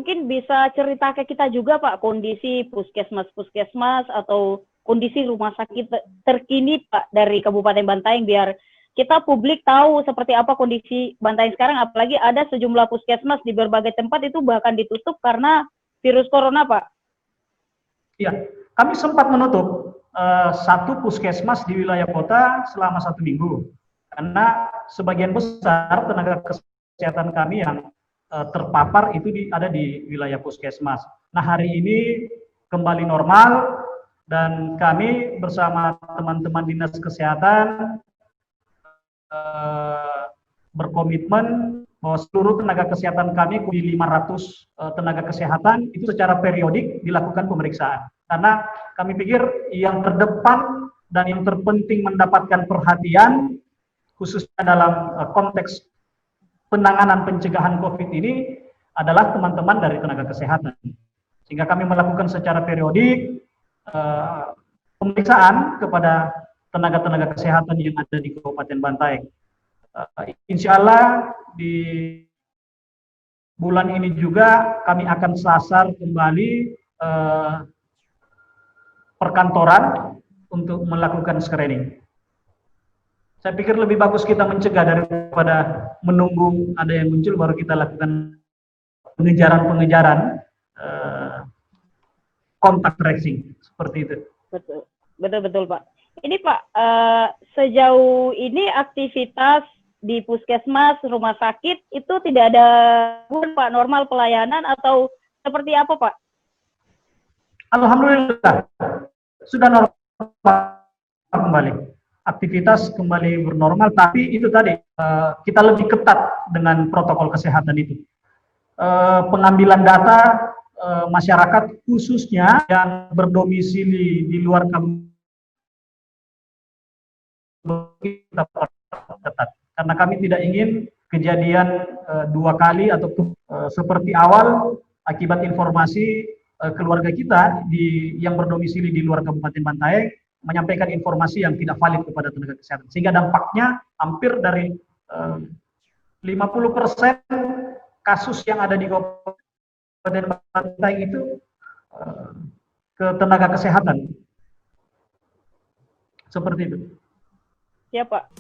mungkin bisa cerita ke kita juga Pak, kondisi puskesmas atau kondisi rumah sakit terkini Pak dari Kabupaten Bantaeng, biar kita publik tahu seperti apa kondisi Bantaeng sekarang, apalagi ada sejumlah puskesmas di berbagai tempat itu bahkan ditutup karena virus corona Pak. Iya, kami sempat menutup satu puskesmas di wilayah kota selama 1 minggu karena sebagian besar tenaga kesehatan kami yang terpapar itu ada di wilayah puskesmas. Nah, hari ini kembali normal dan kami bersama teman-teman dinas kesehatan berkomitmen bahwa seluruh tenaga kesehatan kami di 500 tenaga kesehatan itu secara periodik dilakukan pemeriksaan. Karena kami pikir yang terdepan dan yang terpenting mendapatkan perhatian khususnya dalam konteks penanganan pencegahan COVID ini adalah teman-teman dari tenaga kesehatan. Sehingga kami melakukan secara periodik pemeriksaan kepada tenaga-tenaga kesehatan yang ada di Kabupaten Bantaeng. Insya Allah di bulan ini juga kami akan sasar kembali perkantoran untuk melakukan screening. Saya pikir lebih bagus kita mencegah daripada menunggu ada yang muncul baru kita lakukan pengejaran kontak tracing seperti itu. Betul Pak. Ini Pak, sejauh ini aktivitas di puskesmas, rumah sakit itu tidak ada Pak, normal pelayanan atau seperti apa Pak? Alhamdulillah sudah normal kembali, aktivitas kembali bernormal, tapi itu tadi kita lebih ketat dengan protokol kesehatan itu. Pengambilan data masyarakat khususnya yang berdomisili di luar kabupaten kita ketat, karena kami tidak ingin kejadian 2 kali atau seperti awal akibat informasi keluarga kita yang berdomisili di luar Kabupaten Bantaeng menyampaikan informasi yang tidak valid kepada tenaga kesehatan, sehingga dampaknya hampir dari 50% kasus yang ada di Kabupaten Bantaeng itu ke tenaga kesehatan. Seperti itu. Ya Pak.